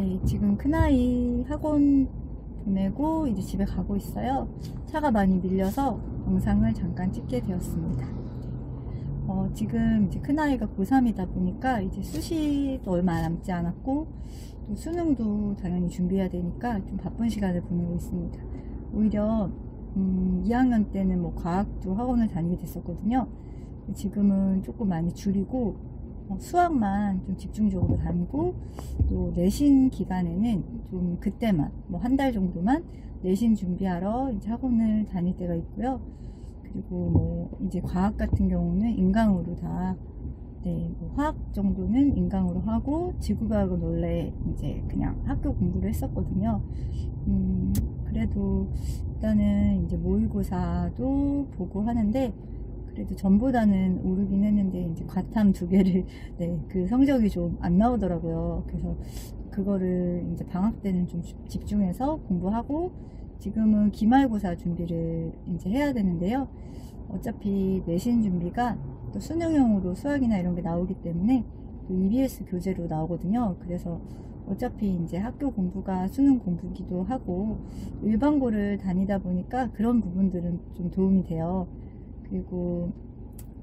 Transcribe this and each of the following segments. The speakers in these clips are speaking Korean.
네, 지금 큰아이 학원 보내고 이제 집에 가고 있어요. 차가 많이 밀려서 영상을 잠깐 찍게 되었습니다. 지금 이제 큰아이가 고3이다 보니까 이제 수시도 얼마 남지 않았고 또 수능도 당연히 준비해야 되니까 좀 바쁜 시간을 보내고 있습니다. 오히려 2학년 때는 뭐 과학도 학원을 다니게 됐었거든요. 지금은 조금 많이 줄이고 수학만 좀 집중적으로 다니고 또 내신 기간에는 좀 그때만 뭐 한 달 정도만 내신 준비하러 이제 학원을 다닐 때가 있고요. 그리고 뭐 이제 과학 같은 경우는 인강으로 다 뭐 화학 정도는 인강으로 하고 지구과학은 원래 이제 그냥 학교 공부를 했었거든요. 그래도 일단은 이제 모의고사도 보고 하는데 그래도 전보다는 오르긴 했는데 이제 과탐 2개를 그 성적이 좀 안 나오더라고요. 그래서 그거를 이제 방학 때는 좀 집중해서 공부하고 지금은 기말고사 준비를 이제 해야 되는데요. 어차피 내신 준비가 또 수능형으로 수학이나 이런 게 나오기 때문에 또 EBS 교재로 나오거든요. 그래서 어차피 이제 학교 공부가 수능 공부기도 하고 일반고를 다니다 보니까 그런 부분들은 좀 도움이 돼요. 그리고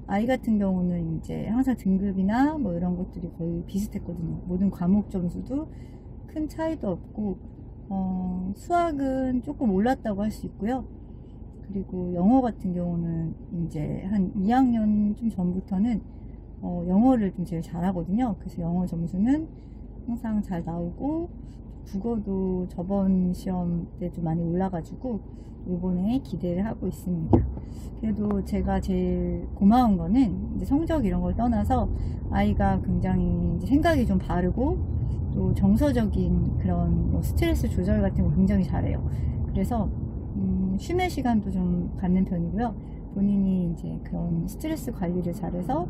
아이 같은 경우는 이제 항상 등급이나 뭐 이런 것들이 거의 비슷했거든요. 모든 과목 점수도 큰 차이도 없고 수학은 조금 올랐다고 할 수 있고요. 그리고 영어 같은 경우는 이제 한 2학년 좀 전부터는 영어를 좀 제일 잘하거든요. 그래서 영어 점수는 항상 잘 나오고 국어도 저번 시험 때 좀 많이 올라가지고 이번에 기대를 하고 있습니다. 그래도 제가 제일 고마운 거는 이제 성적 이런 걸 떠나서 아이가 굉장히 이제 생각이 좀 바르고 또 정서적인 그런 뭐 스트레스 조절 같은 거 굉장히 잘해요. 그래서 쉬는 시간도 좀 갖는 편이고요. 본인이 이제 그런 스트레스 관리를 잘해서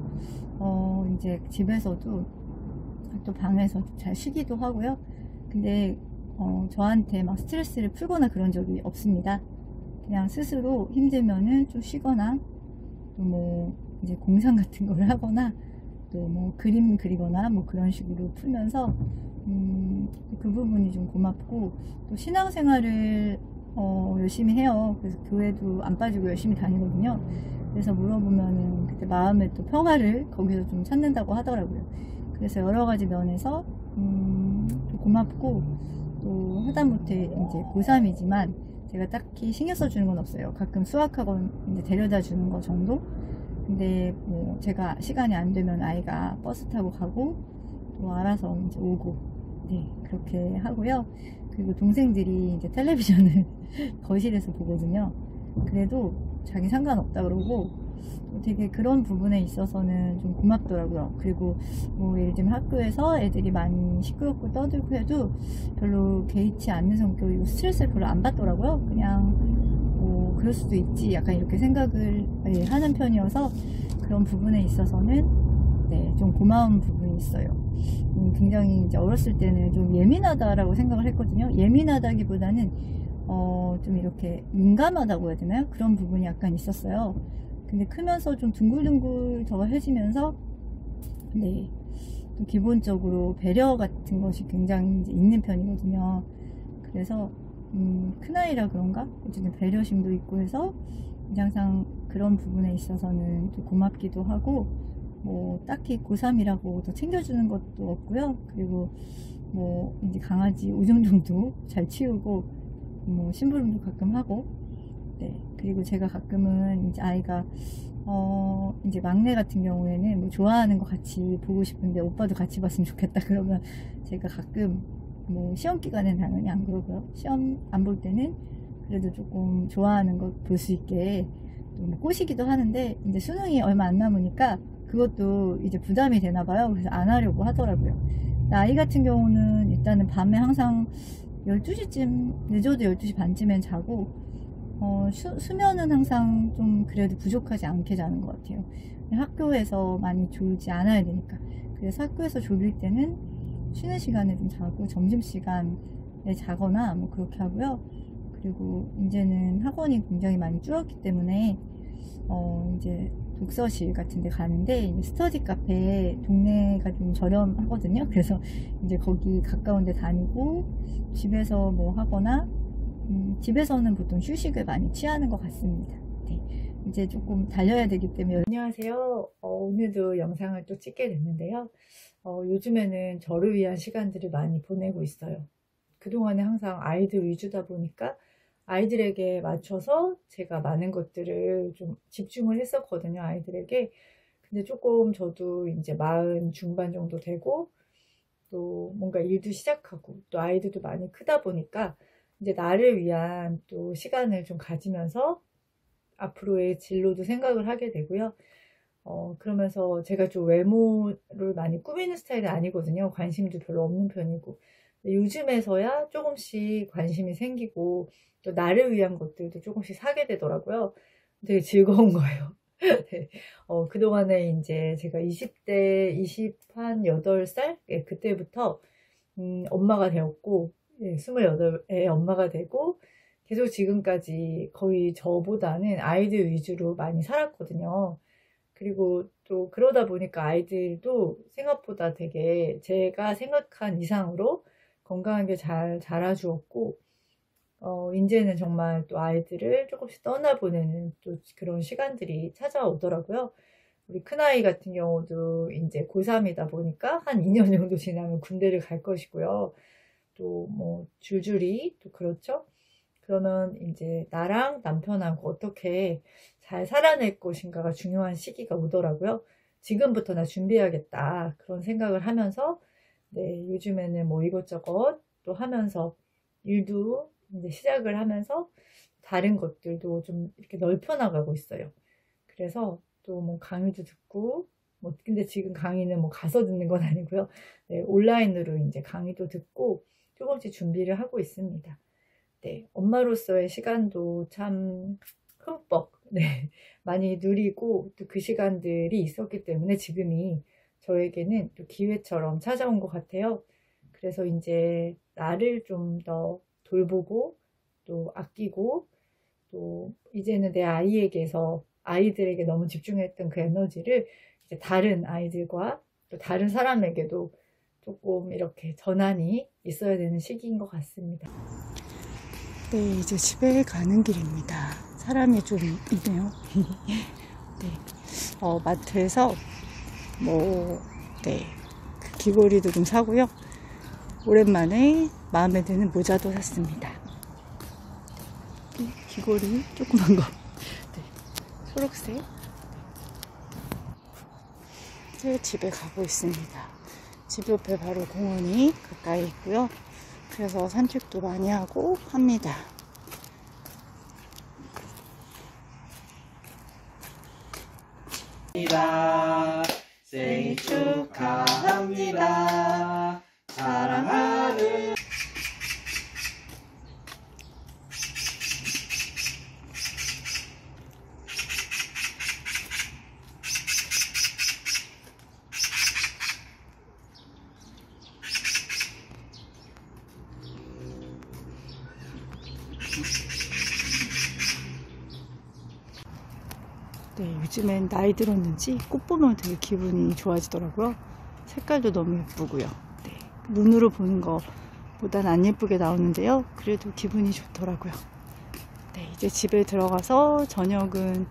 이제 집에서도 또 방에서 잘 쉬기도 하고요. 근데 저한테 막 스트레스를 풀거나 그런 적이 없습니다. 그냥 스스로 힘들면은 좀 쉬거나 또 뭐 이제 공상 같은 걸 하거나 또 뭐 그림 그리거나 뭐 그런 식으로 풀면서 그 부분이 좀 고맙고 또 신앙생활을 열심히 해요. 그래서 교회도 안 빠지고 열심히 다니거든요. 그래서 물어보면은 그때 마음의 또 평화를 거기서 좀 찾는다고 하더라고요. 그래서 여러 가지 면에서 또 고맙고 또 하다못해 이제 고3이지만 제가 딱히 신경 써주는 건 없어요. 가끔 수학학원 이제 데려다 주는 거 정도? 근데 뭐 제가 시간이 안 되면 아이가 버스 타고 가고 또 알아서 이제 오고 그렇게 하고요. 그리고 동생들이 이제 텔레비전을 거실에서 보거든요. 그래도 자기 상관없다 그러고 되게 그런 부분에 있어서는 좀 고맙더라고요. 그리고 뭐 예를 들면 학교에서 애들이 많이 시끄럽고 떠들고 해도 별로 개의치 않는 성격이고 스트레스를 별로 안 받더라고요. 그냥 뭐 그럴 수도 있지 약간 이렇게 생각을 하는 편이어서 그런 부분에 있어서는 좀 고마운 부분이 있어요. 굉장히 이제 어렸을 때는 좀 예민하다라고 생각을 했거든요. 예민하다기보다는 좀 이렇게 민감하다고 해야 되나요? 그런 부분이 약간 있었어요. 근데 크면서 좀 둥글둥글 더 해지면서 또 기본적으로 배려 같은 것이 굉장히 이제 있는 편이거든요. 그래서 큰아이라 그런가? 어쨌든 배려심도 있고 해서 항상 그런 부분에 있어서는 좀 고맙기도 하고 뭐 딱히 고3이라고 더 챙겨주는 것도 없고요. 그리고 뭐 이제 강아지 우정정도 잘 치우고 뭐 심부름도 가끔 하고 그리고 제가 가끔은 이제 아이가 이제 막내 같은 경우에는 뭐 좋아하는 거 같이 보고 싶은데 오빠도 같이 봤으면 좋겠다 그러면 제가 가끔 뭐 시험 기간에는 당연히 안 그러고요. 시험 안 볼 때는 그래도 조금 좋아하는 거 볼 수 있게 뭐 꼬시기도 하는데 이제 수능이 얼마 안 남으니까 그것도 이제 부담이 되나 봐요. 그래서 안 하려고 하더라고요. 아이 같은 경우는 일단은 밤에 항상 12시쯤 늦어도 12시 반쯤엔 자고 수면은 항상 좀 그래도 부족하지 않게 자는 것 같아요. 학교에서 많이 졸지 않아야 되니까. 그래서 학교에서 졸릴 때는 쉬는 시간에 좀 자고 점심시간에 자거나 뭐 그렇게 하고요. 그리고 이제는 학원이 굉장히 많이 줄었기 때문에 이제 독서실 같은 데 가는데, 이제 스터디 카페 동네가 좀 저렴하거든요. 그래서 이제 거기 가까운 데 다니고, 집에서 뭐 하거나, 집에서는 보통 휴식을 많이 취하는 것 같습니다. 네, 이제 조금 달려야 되기 때문에. 안녕하세요. 오늘도 영상을 또 찍게 됐는데요. 요즘에는 저를 위한 시간들을 많이 보내고 있어요. 그동안에 항상 아이들 위주다 보니까 아이들에게 맞춰서 제가 많은 것들을 좀 집중을 했었거든요, 아이들에게. 근데 조금 저도 이제 40 중반 정도 되고, 또 뭔가 일도 시작하고, 또 아이들도 많이 크다 보니까 이제 나를 위한 또 시간을 좀 가지면서 앞으로의 진로도 생각을 하게 되고요. 그러면서 제가 좀 외모를 많이 꾸미는 스타일이 아니거든요. 관심도 별로 없는 편이고. 요즘에서야 조금씩 관심이 생기고, 또 나를 위한 것들도 조금씩 사게 되더라고요. 되게 즐거운 거예요. 네. 그동안에 이제 제가 20대, 28살? 예, 그때부터, 엄마가 되었고, 예, 28의 엄마가 되고, 계속 지금까지 거의 저보다는 아이들 위주로 많이 살았거든요. 그리고 또 그러다 보니까 아이들도 생각보다 되게 제가 생각한 이상으로 건강하게 잘 자라주었고, 이제는 정말 또 아이들을 조금씩 떠나보내는 또 그런 시간들이 찾아오더라고요. 우리 큰아이 같은 경우도 이제 고3이다 보니까 한 2년 정도 지나면 군대를 갈 것이고요. 또 뭐 줄줄이 또 그렇죠. 그러면 이제 나랑 남편하고 어떻게 잘 살아낼 것인가가 중요한 시기가 오더라고요. 지금부터 나 준비해야겠다, 그런 생각을 하면서, 네, 요즘에는 뭐 이것저것 또 하면서 일도 이제 시작을 하면서 다른 것들도 좀 이렇게 넓혀 나가고 있어요. 그래서 또 뭐 강의도 듣고, 뭐 근데 지금 강의는 뭐 가서 듣는 건 아니고요. 네, 온라인으로 이제 강의도 듣고 조금씩 준비를 하고 있습니다. 네, 엄마로서의 시간도 참 흠뻑, 네, 많이 누리고, 또 그 시간들이 있었기 때문에 지금이 저에게는 또 기회처럼 찾아온 것 같아요. 그래서 이제 나를 좀 더 돌보고, 또 아끼고, 또 이제는 내 아이들에게 너무 집중했던 그 에너지를 이제 다른 아이들과 또 다른 사람에게도 조금 이렇게 전환이 있어야 되는 시기인 것 같습니다. 네, 이제 집에 가는 길입니다. 사람이 좀 있네요. 네, 마트에서 네, 그 귀걸이도 좀 사고요. 오랜만에 마음에 드는 모자도 샀습니다. 귀걸이 조그만 거, 네, 초록색. 이제 집에 가고 있습니다. 집 옆에 바로 공원이 가까이 있고요. 그래서 산책도 많이 하고 합니다. 생일 축하합니다. 사랑하는 네, 요즘엔 나이 들었는지 꽃 보면 되게 기분이 좋아지더라고요. 색깔도 너무 예쁘고요. 네, 눈으로 보는 것보단 안 예쁘게 나오는데요. 그래도 기분이 좋더라고요. 네, 이제 집에 들어가서 저녁은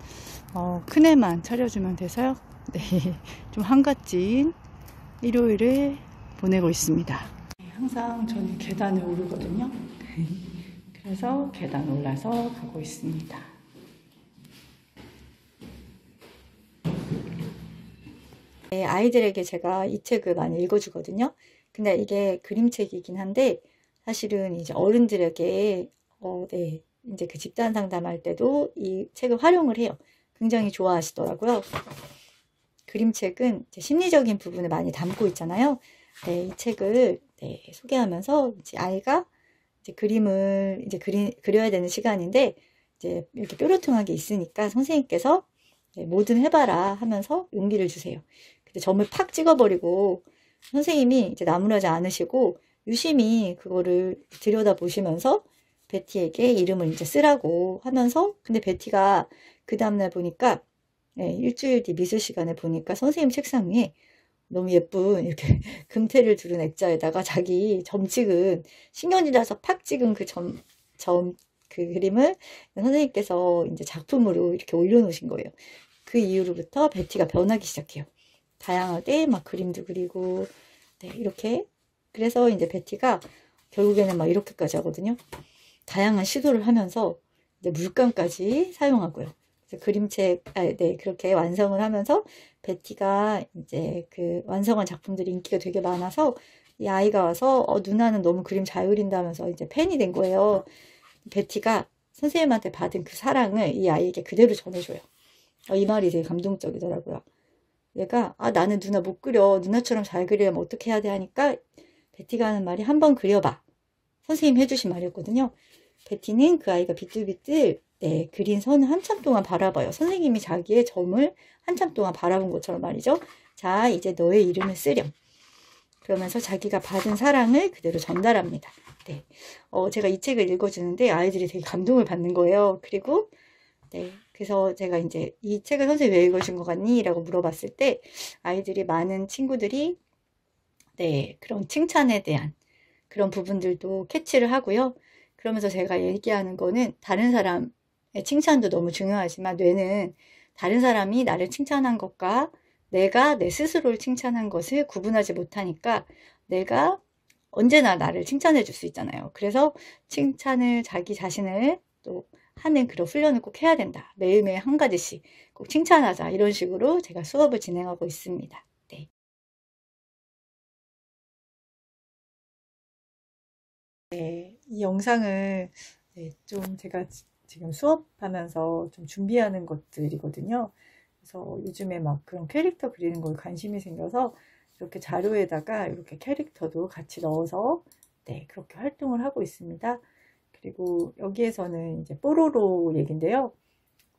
큰애만 차려주면 돼서요. 네, 좀 한가진 일요일을 보내고 있습니다. 항상 저는 계단을 오르거든요. 그래서 계단 올라서 가고 있습니다. 네, 아이들에게 제가 이 책을 많이 읽어주거든요. 근데 이게 그림책이긴 한데, 사실은 이제 어른들에게, 네, 이제 그 집단 상담할 때도 이 책을 활용을 해요. 굉장히 좋아하시더라고요. 그림책은 이제 심리적인 부분을 많이 담고 있잖아요. 네, 이 책을 네, 소개하면서 이제 아이가 이제 그림을 이제 그려야 되는 시간인데, 이제 이렇게 뾰루퉁하게 있으니까 선생님께서 네, 뭐든 해봐라 하면서 용기를 주세요. 근데 점을 팍 찍어버리고 선생님이 이제 나무라지 않으시고 유심히 그거를 들여다보시면서 베티에게 이름을 이제 쓰라고 하면서, 근데 베티가 그 다음날 보니까 네, 일주일 뒤 미술 시간에 보니까 선생님 책상 위에 너무 예쁜 이렇게 금태를 두른 액자에다가 자기 점 찍은 신경질 나서 팍 찍은 그 그 그림을 선생님께서 이제 작품으로 이렇게 올려놓으신 거예요. 그 이후로부터 베티가 변하기 시작해요. 다양하게 막 그림도 그리고, 네, 이렇게. 그래서 이제 베티가 결국에는 막 이렇게까지 하거든요. 다양한 시도를 하면서 이제 물감까지 사용하고요. 그래서 그림책, 네, 그렇게 완성을 하면서 베티가 이제 그 완성한 작품들이 인기가 되게 많아서 이 아이가 와서 누나는 너무 그림 잘 그린다면서 이제 팬이 된 거예요. 베티가 선생님한테 받은 그 사랑을 이 아이에게 그대로 전해줘요. 이 말이 되게 감동적이더라고요. 얘가 나는 누나 못 그려. 누나처럼 잘 그리려면 어떻게 해야 돼 하니까 베티가 하는 말이 한번 그려봐. 선생님 해주신 말이었거든요. 베티는 그 아이가 비뚤비뚤 네, 그린 선을 한참 동안 바라봐요. 선생님이 자기의 점을 한참 동안 바라본 것처럼 말이죠. 자, 이제 너의 이름을 쓰렴. 그러면서 자기가 받은 사랑을 그대로 전달합니다. 네, 제가 이 책을 읽어주는데 아이들이 되게 감동을 받는 거예요. 그리고 네, 그래서 제가 이제 이 책을 선생님 왜 읽으신 것 같니? 라고 물어봤을 때 아이들이 많은 친구들이 네, 그런 칭찬에 대한 그런 부분들도 캐치를 하고요. 그러면서 제가 얘기하는 거는 다른 사람의 칭찬도 너무 중요하지만 뇌는 다른 사람이 나를 칭찬한 것과 내가 내 스스로를 칭찬한 것을 구분하지 못하니까 내가 언제나 나를 칭찬해 줄 수 있잖아요. 그래서 칭찬을 자기 자신을 또 하는 그런 훈련을 꼭 해야 된다. 매일매일 한 가지씩 꼭 칭찬하자. 이런 식으로 제가 수업을 진행하고 있습니다. 네. 네, 이 영상을 네, 좀 제가 지금 수업하면서 좀 준비하는 것들이거든요. 그래서 요즘에 막 그런 캐릭터 그리는 거에 관심이 생겨서 이렇게 자료에다가 이렇게 캐릭터도 같이 넣어서 네, 그렇게 활동을 하고 있습니다. 그리고 여기에서는 이제 뽀로로 얘긴데요.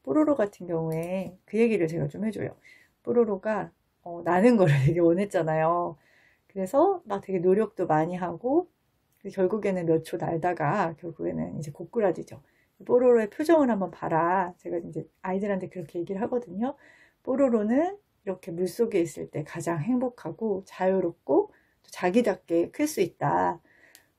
뽀로로 같은 경우에 그 얘기를 제가 좀 해줘요. 뽀로로가 나는 거를 되게 원했잖아요. 그래서 막 되게 노력도 많이 하고 결국에는 몇 초 날다가 결국에는 이제 고꾸라지죠. 뽀로로의 표정을 한번 봐라. 제가 이제 아이들한테 그렇게 얘기를 하거든요. 뽀로로는 이렇게 물속에 있을 때 가장 행복하고 자유롭고 또 자기답게 클 수 있다.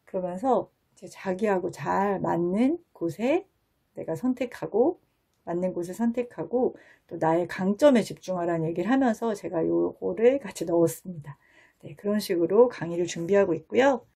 그러면서 이제 자기하고 잘 맞는 곳에 내가 선택하고 맞는 곳을 선택하고 또 나의 강점에 집중하라는 얘기를 하면서 제가 요거를 같이 넣었습니다. 네, 그런 식으로 강의를 준비하고 있고요.